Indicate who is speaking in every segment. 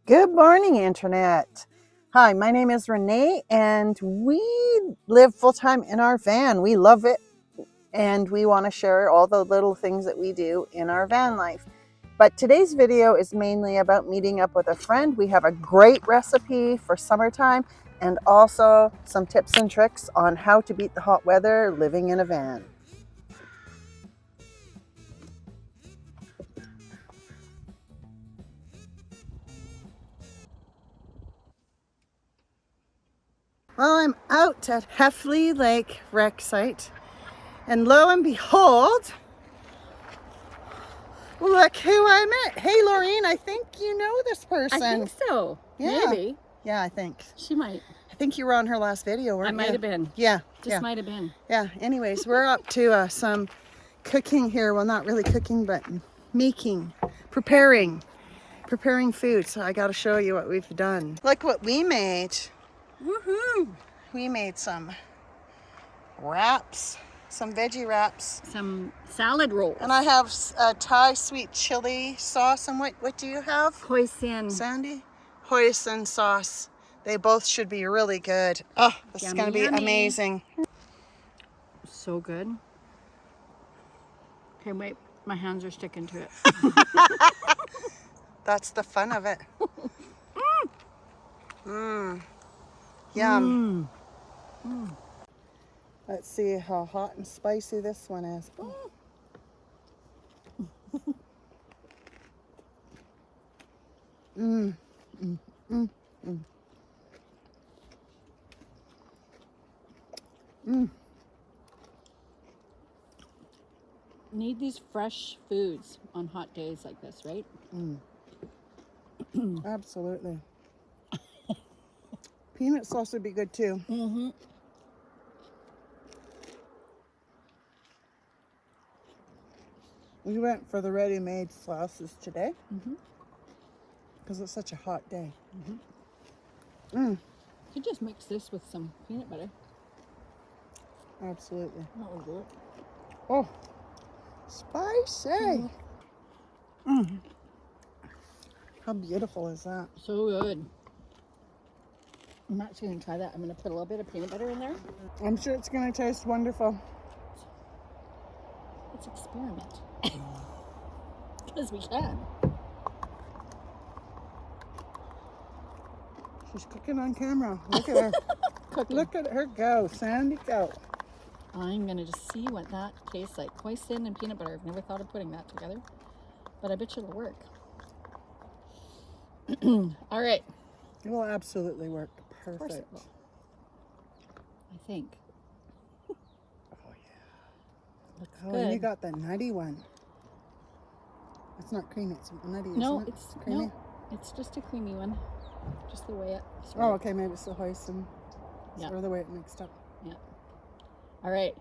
Speaker 1: Good morning, Internet. Hi, my name is Renee, and we live full-time in our van. We love it, and we want to share all the little things that we do in our van life. But today's video is mainly about meeting up with a friend. We have a great recipe for summertime and also some tips and tricks on how to beat the hot weather living in a van. Well, I'm out at Heffley Lake wreck site, and lo and behold, look who I met. Hey, Loreen, I think you know this person.
Speaker 2: I think so.
Speaker 1: Yeah.
Speaker 2: Maybe.
Speaker 1: Yeah, I think.
Speaker 2: She might.
Speaker 1: I think you were on her last video, weren't you?
Speaker 2: I might have been.
Speaker 1: Yeah.
Speaker 2: Just might have been.
Speaker 1: Yeah. Anyways, we're up to some cooking here. Well, not really cooking, but preparing food. So I got to show you what we've done. Look what we made.
Speaker 2: Woohoo!
Speaker 1: We made some wraps, some veggie wraps.
Speaker 2: Some salad rolls.
Speaker 1: And I have Thai sweet chili sauce. And what do you have?
Speaker 2: Hoisin.
Speaker 1: Sandy? Hoisin sauce. They both should be really good. Oh, this is going to be amazing.
Speaker 2: So good. Okay, wait. My hands are sticking to it.
Speaker 1: That's the fun of it. Yum. Let's see how hot and spicy this one is.
Speaker 2: Need these fresh foods on hot days like this, right?
Speaker 1: Absolutely. Peanut sauce would be good too.
Speaker 2: Mm-hmm.
Speaker 1: We went for the ready-made sauces today because it's such a hot day.
Speaker 2: You just mix this with some peanut butter.
Speaker 1: Absolutely.
Speaker 2: That will do it.
Speaker 1: Oh, spicy. How beautiful is that?
Speaker 2: So good. I'm actually going to try that. I'm going to put a little bit of peanut butter in there.
Speaker 1: I'm sure it's going to taste wonderful.
Speaker 2: Let's experiment. Because we can.
Speaker 1: She's cooking on camera. Look at her. Look at her go. Sandy, go.
Speaker 2: I'm going to just see what that tastes like. Hoisin and peanut butter. I've never thought of putting that together. But I bet you it'll work. All right.
Speaker 1: It will absolutely work. Perfect.
Speaker 2: Of course it will. I think.
Speaker 1: Oh, yeah.
Speaker 2: Looks
Speaker 1: Oh,
Speaker 2: good.
Speaker 1: and you got the nutty one. It's not creamy. It's nutty,
Speaker 2: No,
Speaker 1: isn't it?
Speaker 2: it's
Speaker 1: creamy.
Speaker 2: no, it's just a creamy one. Just the way it.
Speaker 1: Oh, okay. Maybe it's the hoisin.
Speaker 2: Yeah.
Speaker 1: Or the way it mixed up.
Speaker 2: Yeah. All right.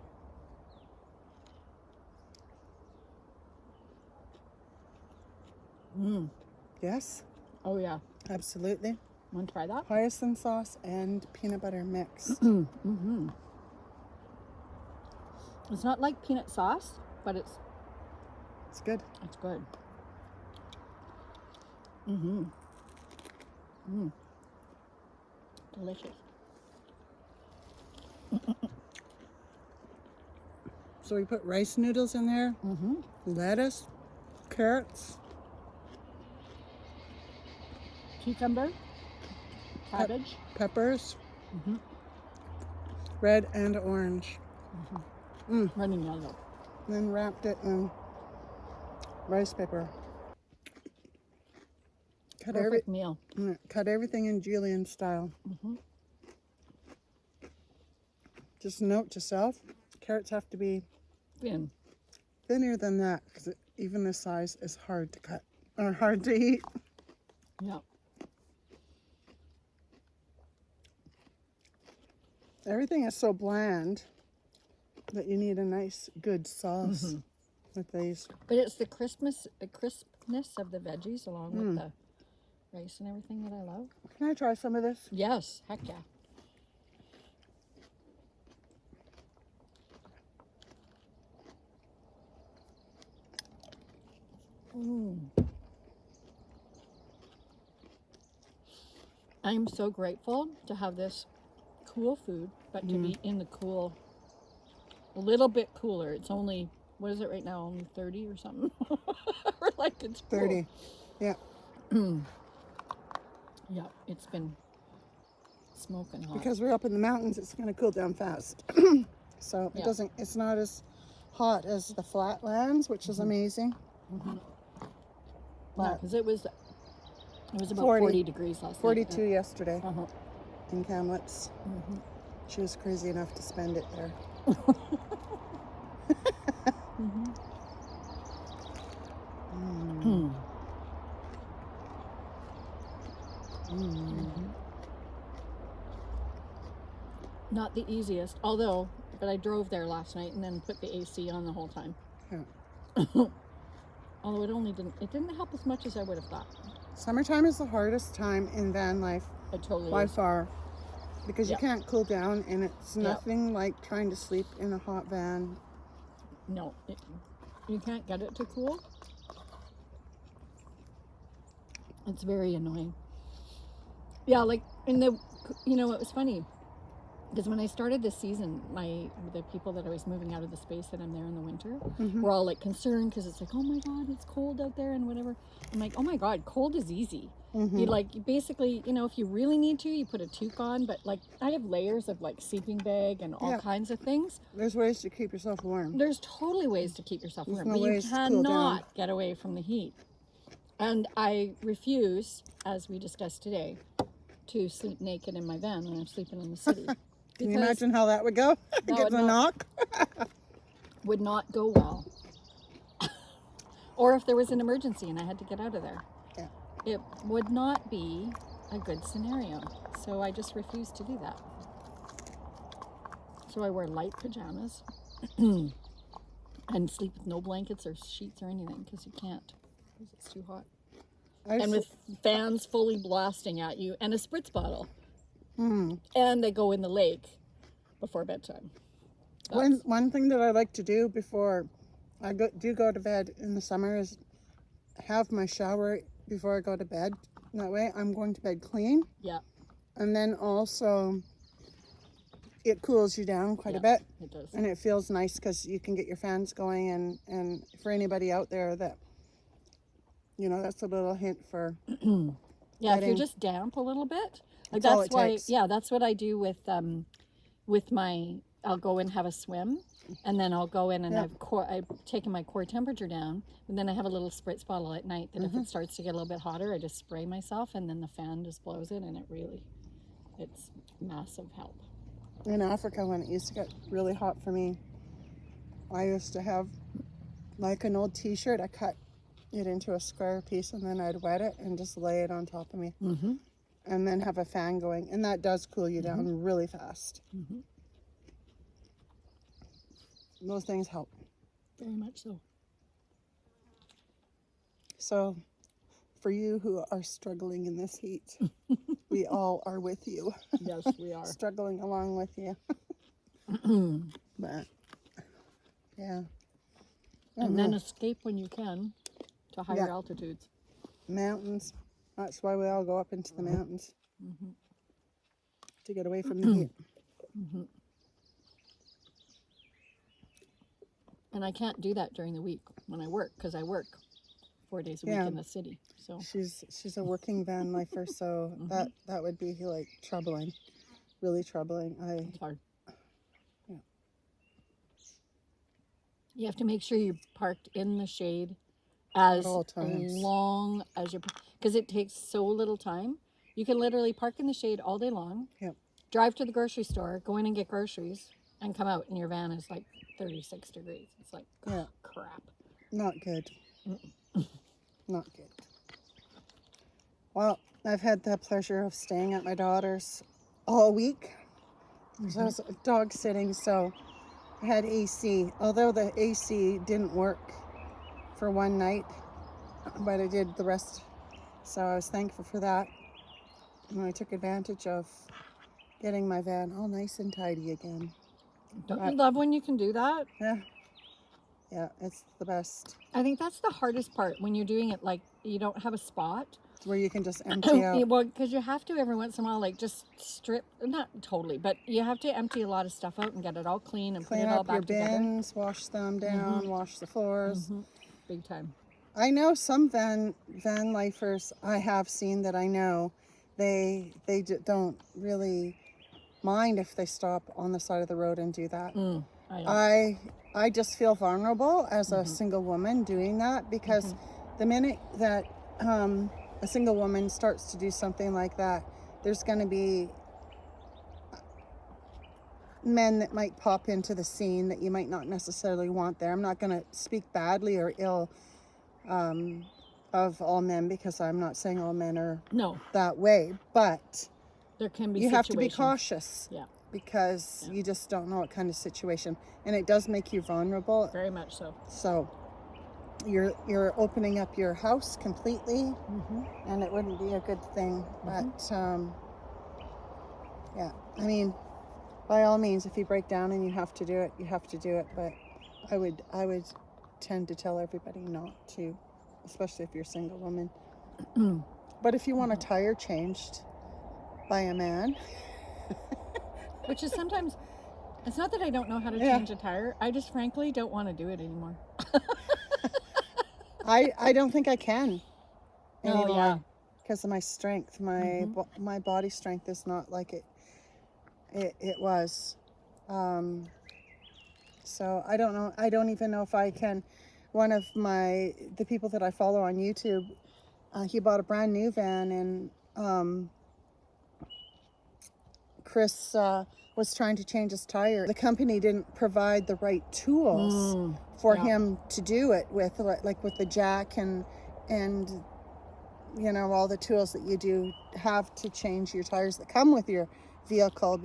Speaker 1: Yes.
Speaker 2: Oh yeah.
Speaker 1: Absolutely.
Speaker 2: Want to try that?
Speaker 1: Hoisin sauce and peanut butter mix.
Speaker 2: It's not like peanut sauce, but it's
Speaker 1: good.
Speaker 2: It's good. Delicious.
Speaker 1: So we put rice noodles in there, lettuce, carrots,
Speaker 2: Cucumber, cabbage,
Speaker 1: peppers, red and orange.
Speaker 2: running yellow.
Speaker 1: Then wrapped it in rice paper.
Speaker 2: Perfect meal.
Speaker 1: Cut everything in julienne style. Just note to self, carrots have to be
Speaker 2: Thin.
Speaker 1: thinner than that because even this size is hard to cut or hard to eat.
Speaker 2: Yeah.
Speaker 1: Everything is so bland that you need a nice, good sauce with these.
Speaker 2: But it's the crispness of the veggies along with the rice and everything that I love.
Speaker 1: Can I try some of this?
Speaker 2: Yes, heck yeah. I'm so grateful to have this cool food, but to be in the cool, a little bit cooler. It's only, what is it right now? Only 30 or something. We're like, it's cool.
Speaker 1: 30. Yeah.
Speaker 2: Yeah, it's been smoking hot.
Speaker 1: Because we're up in the mountains, it's going to cool down fast. So it doesn't, it's not as hot as the flatlands, which is amazing.
Speaker 2: Yeah, because it was about 40 degrees last
Speaker 1: 42
Speaker 2: night.
Speaker 1: yesterday in Kamloops. She was crazy enough to spend it there.
Speaker 2: Not the easiest, although, but I drove there last night and then put the AC on the whole time.
Speaker 1: Yeah.
Speaker 2: Although it didn't help as much as I would have thought.
Speaker 1: Summertime is the hardest time in van life.
Speaker 2: It totally
Speaker 1: by
Speaker 2: is.
Speaker 1: far. Because you can't cool down, and it's nothing like trying to sleep in a hot van.
Speaker 2: No, you can't get it to cool. It's very annoying. Yeah, like it was funny. Because when I started this season, the people that I was moving out of the space that I'm there in the winter were all like concerned because it's like, oh my God, it's cold out there and whatever. I'm like, oh my God, cold is easy. You basically, if you really need to, you put a toque on. But like, I have layers of like sleeping bag and all kinds of things.
Speaker 1: There's ways to keep yourself warm.
Speaker 2: There's totally ways to keep yourself warm,
Speaker 1: no
Speaker 2: but you
Speaker 1: ways to cool down.
Speaker 2: cannot get away from the heat. And I refuse, as we discussed today, to sleep naked in my van when I'm sleeping in the city.
Speaker 1: Can you imagine how that would go? Get the knock.
Speaker 2: Would not go well. Or if there was an emergency and I had to get out of there.
Speaker 1: Yeah.
Speaker 2: It would not be a good scenario. So I just refused to do that. So I wear light pajamas and sleep with no blankets or sheets or anything because you can't. Because it's too hot. And with fans fully blasting at you and a spritz bottle. And they go in the lake before bedtime.
Speaker 1: One thing that I like to do before I go to bed in the summer is have my shower before I go to bed. That way I'm going to bed clean.
Speaker 2: Yeah.
Speaker 1: And then also it cools you down quite a bit.
Speaker 2: It does.
Speaker 1: And it feels nice because you can get your fans going. And for anybody out there that, that's a little hint for
Speaker 2: yeah, if you're just damp a little bit. Like
Speaker 1: that's all
Speaker 2: that's
Speaker 1: it
Speaker 2: why
Speaker 1: takes.
Speaker 2: that's what I do with my I'll go and have a swim and then I'll go in and I've taken my core temperature down and then I have a little spritz bottle at night that if it starts to get a little bit hotter I just spray myself and then the fan just blows it and it's massive help.
Speaker 1: In Africa, when it used to get really hot for me, I used to have like an old t-shirt. I cut it into a square piece and then I'd wet it and just lay it on top of me. And then have a fan going, and that does cool you down really fast. Those things help.
Speaker 2: Very much so.
Speaker 1: So, for you who are struggling in this heat, we all are with you.
Speaker 2: Yes, we are.
Speaker 1: Struggling along with you. But, yeah.
Speaker 2: And then escape when you can to higher altitudes.
Speaker 1: Mountains. That's why we all go up into the mountains. To get away from the heat.
Speaker 2: And I can't do that during the week when I work because I work 4 days a week in the city. So
Speaker 1: she's a working van lifer, so that would be like troubling, really troubling.
Speaker 2: It's hard.
Speaker 1: Yeah.
Speaker 2: You have to make sure you're parked in the shade as long as because it takes so little time. You can literally park in the shade all day long.
Speaker 1: Yep. Drive
Speaker 2: to the grocery store, go in and get groceries, and come out, and your van is like 36 degrees. It's like crap.
Speaker 1: Not good. Not good. Well, I've had the pleasure of staying at my daughter's all week. So I was dog sitting, so I had AC. Although the AC didn't work for one night, but I did the rest. So I was thankful for that. And I took advantage of getting my van all nice and tidy again.
Speaker 2: Don't you love when you can do that?
Speaker 1: Yeah. Yeah, it's the best.
Speaker 2: I think that's the hardest part when you're doing it like you don't have a spot.
Speaker 1: where you can just empty out.
Speaker 2: Well, because you have to every once in a while, like just strip, not totally, but you have to empty a lot of stuff out and get it all clean and
Speaker 1: Clean
Speaker 2: put it all
Speaker 1: up your
Speaker 2: back together.
Speaker 1: bins, wash them down, wash the floors.
Speaker 2: Big time.
Speaker 1: I know some van lifers I have seen that I know, they don't really mind if they stop on the side of the road and do that. I just feel vulnerable as a single woman doing that, because the minute that a single woman starts to do something like that, there's going to be men that might pop into the scene that you might not necessarily want there. I'm not going to speak badly or ill of all men, because I'm not saying all men are that way, but
Speaker 2: there can be
Speaker 1: you
Speaker 2: situations.
Speaker 1: have to be cautious, because you just don't know what kind of situation, and it does make you vulnerable.
Speaker 2: Very much so.
Speaker 1: So you're opening up your house completely, and it wouldn't be a good thing. But yeah, I mean, by all means, if you break down and you have to do it, you have to do it. But I would tend to tell everybody not to, especially if you're a single woman. But if you want a tire changed by a man,
Speaker 2: which is sometimes, it's not that I don't know how to change a tire. I just frankly don't want to do it anymore.
Speaker 1: I don't think I can anymore.
Speaker 2: Oh, yeah.
Speaker 1: Because of my strength. My body strength is not like it was. So I don't know. I don't even know if I can. One of the people that I follow on YouTube, he bought a brand new van, and Chris was trying to change his tire. The company didn't provide the right tools for him to do it with, like with the jack and you know, all the tools that you do have to change your tires that come with your vehicle.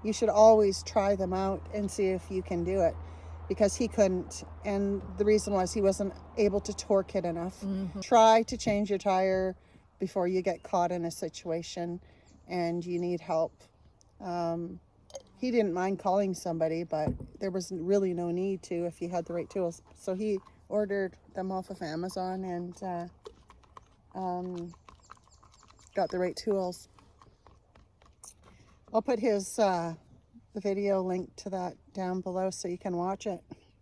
Speaker 1: You should always try them out and see if you can do it, because he couldn't, and the reason was he wasn't able to torque it enough. Try to change your tire before you get caught in a situation and you need help. He didn't mind calling somebody, but there was really no need to if he had the right tools. So he ordered them off of Amazon and got the right tools. I'll put his the video link to that down below so you can watch it.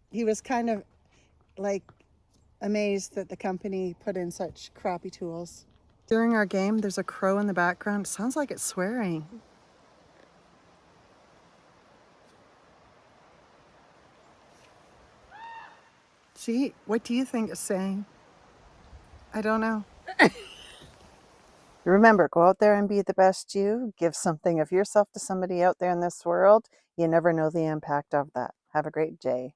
Speaker 1: He was kind of like amazed that the company put in such crappy tools. During our game, there's a crow in the background. It sounds like it's swearing. See, what do you think it's saying? I don't know. Remember, go out there and be the best you. Give something of yourself to somebody out there in this world. You never know the impact of that. Have a great day.